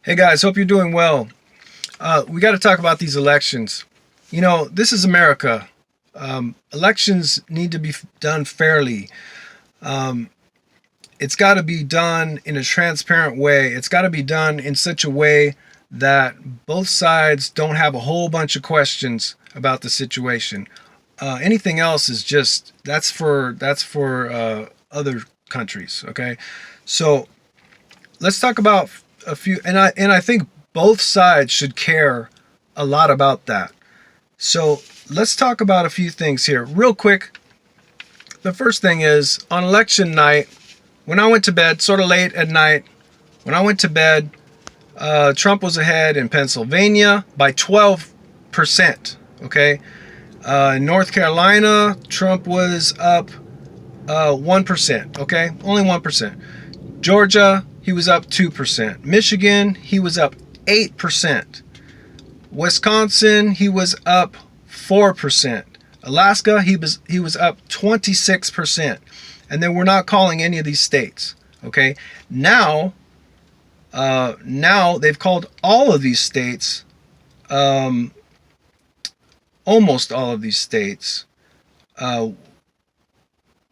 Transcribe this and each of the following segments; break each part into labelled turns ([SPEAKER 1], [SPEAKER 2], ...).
[SPEAKER 1] Hey guys, hope you're doing well. We got to talk about these elections. You know, this is America. Elections need to be done fairly. Um, it's got to be done in a transparent way. It's got to be done in such a way that both sides don't have a whole bunch of questions about the situation. Anything else is just that's for other countries. Okay, so let's talk about a few, and I think both sides should care a lot about that. So let's talk about a few things here real quick. The first thing is on election night, when I went to bed, sort of late at night, when I went to bed, Trump was ahead in Pennsylvania by 12%. Okay, in North Carolina, Trump was up 1%. Okay, only 1%. Georgia, he was up 2%. Michigan, he was up 8%. Wisconsin, he was up 4%. Alaska, he was up 26%. And then we're not calling any of these states. Okay? Now they've called all of these states, almost all of these states.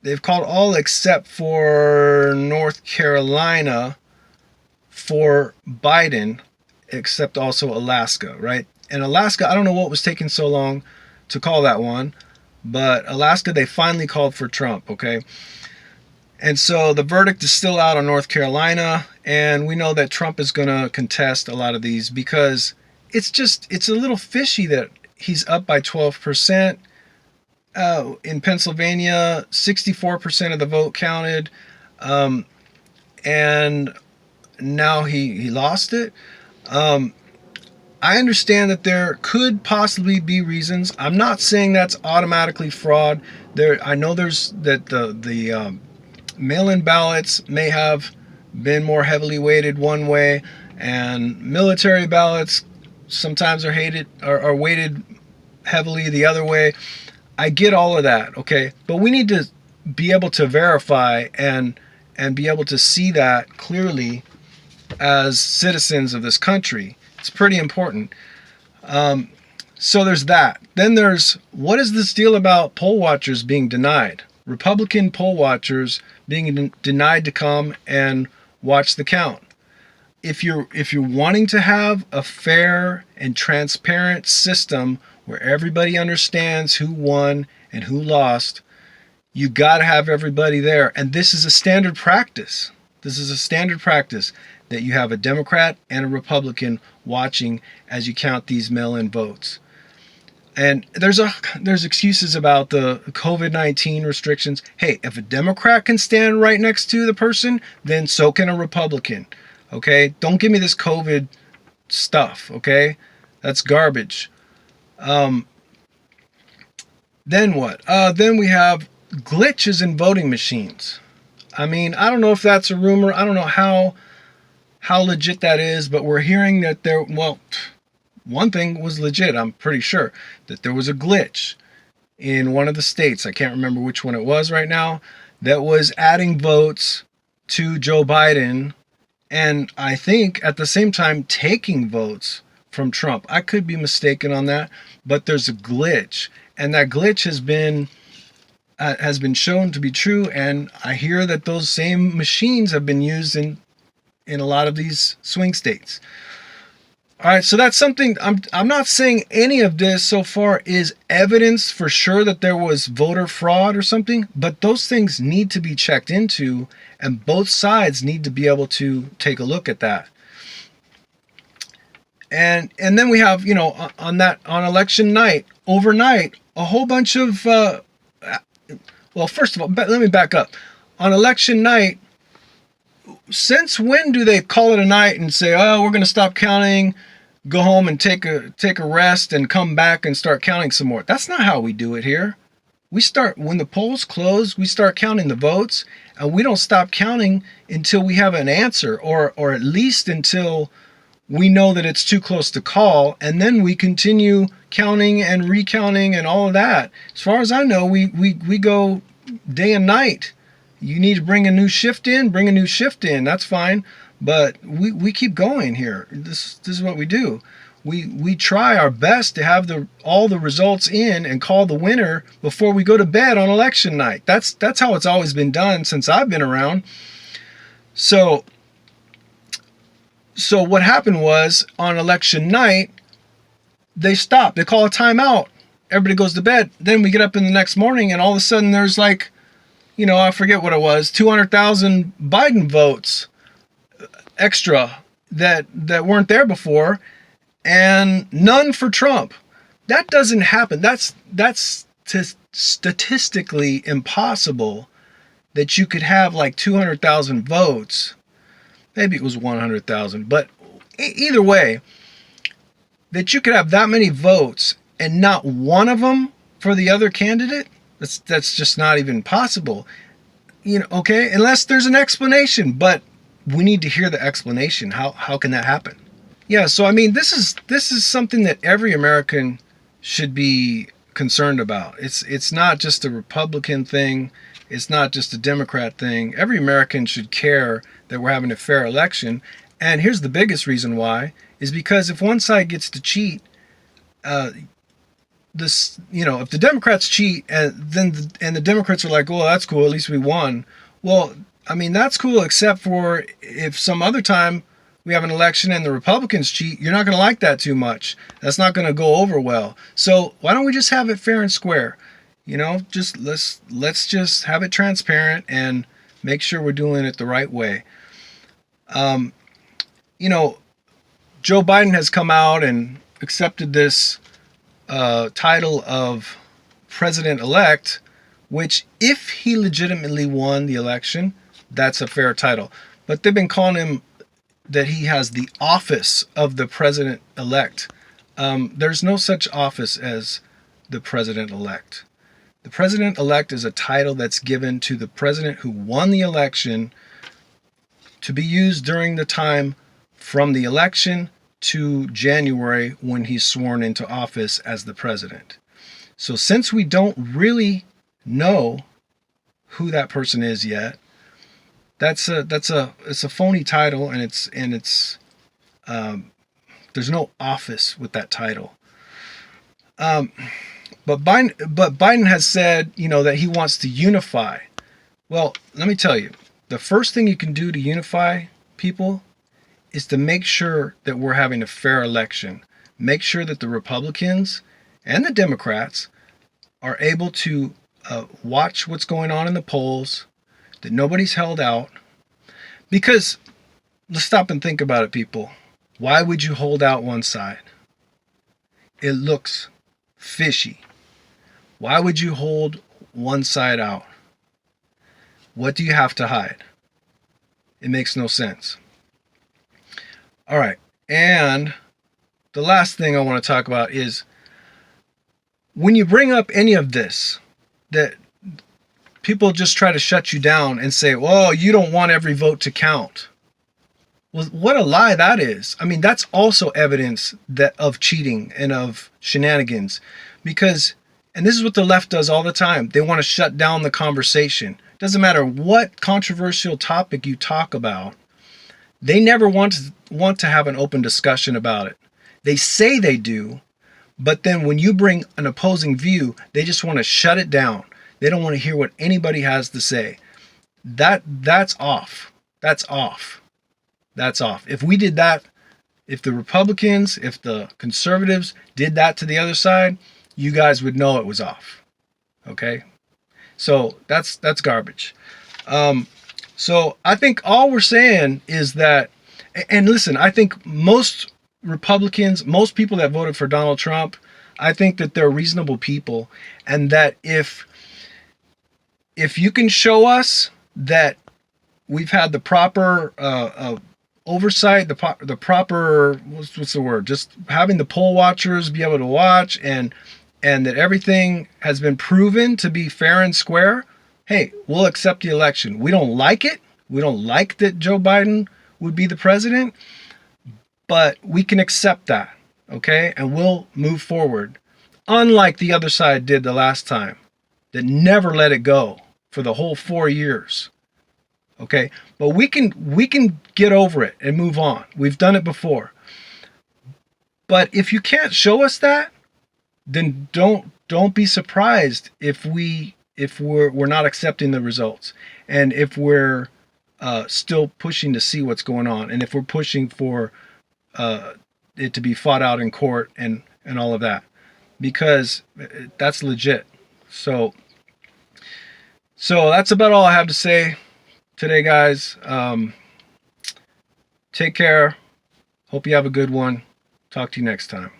[SPEAKER 1] They've called all except for North Carolina for Biden, except also Alaska, right? And Alaska, I don't know what was taking so long to call that one, but Alaska, they finally called for Trump, okay? And so the verdict is still out on North Carolina, and we know that Trump is going to contest a lot of these because it's a little fishy that he's up by 12%. In Pennsylvania, 64% of the vote counted, and now he lost it. I understand that there could possibly be reasons. I'm not saying that's automatically fraud. I know there's that the mail-in ballots may have been more heavily weighted one way, and military ballots sometimes are weighted heavily the other way. I get all of that, okay? But we need to be able to verify and be able to see that clearly as citizens of this country. It's pretty important. So there's that. Then there's, what is this deal about poll watchers being denied? Republican poll watchers being denied to come and watch the count. If you're wanting to have a fair and transparent system where everybody understands who won and who lost, you got to have everybody there. And this is a standard practice. This is a standard practice that you have a Democrat and a Republican watching as you count these mail-in votes. And there's excuses about the COVID-19 restrictions. Hey, if a Democrat can stand right next to the person, then so can a Republican. Okay? Don't give me this COVID stuff, okay? That's garbage. Then what? Then we have glitches in voting machines. I mean, I don't know if that's a rumor. I don't know how legit that is, but we're hearing that one thing was legit. I'm pretty sure that there was a glitch in one of the states. I can't remember which one it was right now, that was adding votes to Joe Biden, and I think at the same time taking votes from Trump. I could be mistaken on that, but there's a glitch, and that glitch has been shown to be true. And I hear that those same machines have been used in a lot of these swing states. All right, so that's something. I'm not saying any of this so far is evidence for sure that there was voter fraud or something, but those things need to be checked into, and both sides need to be able to take a look at that. And then we have, on election night, overnight, a whole bunch of first of all, let me back up. On election night, since when do they call it a night and say, "Oh, we're going to stop counting, go home and take a rest and come back and start counting some more"? That's not how we do it here. We start when the polls close, we start counting the votes, and we don't stop counting until we have an answer, or at least until we know that it's too close to call, and then we continue counting and recounting and all of that. As far as I know, we go day and night. You need to bring a new shift in, that's fine. But we keep going here. This is what we do. We try our best to have all the results in and call the winner before we go to bed on election night. That's how it's always been done since I've been around. So what happened was on election night, they stop. They call a timeout. Everybody goes to bed. Then we get up in the next morning and all of a sudden there's like, I forget what it was, 200,000 Biden votes extra that weren't there before, and none for Trump. That doesn't happen. That's statistically impossible that you could have like 200,000 votes. Maybe it was 100,000, but either way, that you could have that many votes and not one of them for the other candidate. That's just not even possible. Okay, unless there's an explanation, but we need to hear the explanation. How can that happen? Yeah, so I mean, this is something that every American should be concerned about. It's not just a Republican thing. It's not just a Democrat thing. Every American should care that we're having a fair election. And here's the biggest reason why, is because if one side gets to cheat, if the Democrats cheat and the Democrats are like, "Oh, that's cool, at least we won." Well, I mean, that's cool, except for if some other time we have an election and the Republicans cheat, you're not going to like that too much. That's not going to go over well. So why don't we just have it fair and square? Just let's just have it transparent and make sure we're doing it the right way. Joe Biden has come out and accepted this title of President-Elect, which if he legitimately won the election, that's a fair title. But they've been calling him that he has the office of the President-Elect. There's no such office as the President-Elect. The President-Elect is a title that's given to the president who won the election to be used during the time from the election to January when he's sworn into office as the president. So since we don't really know who that person is yet, it's a phony title, and it's there's no office with that title. But Biden has said, that he wants to unify. Well, let me tell you, the first thing you can do to unify people is to make sure that we're having a fair election. Make sure that the Republicans and the Democrats are able to watch what's going on in the polls, that nobody's held out. Because let's stop and think about it, people. Why would you hold out one side? It looks fishy. Why would you hold one side out? What do you have to hide? It makes no sense. All right. And the last thing I want to talk about is when you bring up any of this, that people just try to shut you down and say, well, you don't want every vote to count. Well, what a lie that is. I mean, that's also evidence of cheating and of shenanigans. Because, and this is what the left does all the time, they want to shut down the conversation. Doesn't matter what controversial topic you talk about, they never want to have an open discussion about it. They say they do, but then when you bring an opposing view, they just want to shut it down. They don't want to hear what anybody has to say. That's off. That's off. That's off. If we did that, if the Republicans, if the conservatives did that to the other side, you guys would know it was off. Okay? So that's garbage. So I think all we're saying is that, and listen, I think most Republicans, most people that voted for Donald Trump, I think that they're reasonable people, and that if you can show us that we've had the proper oversight, the proper what's the word? Just having the poll watchers be able to watch, and that everything has been proven to be fair and square, hey, we'll accept the election. We don't like it. We don't like that Joe Biden would be the president, but we can accept that, okay? And we'll move forward. Unlike the other side did the last time, that never let it go for the whole 4 years, Okay, but we can get over it and move on. We've done it before. But if you can't show us that, then don't be surprised if we're not accepting the results, and if we're still pushing to see what's going on, and if we're pushing for it to be fought out in court and all of that, because that's legit. So that's about all I have to say today, guys. Take care. Hope you have a good one. Talk to you next time.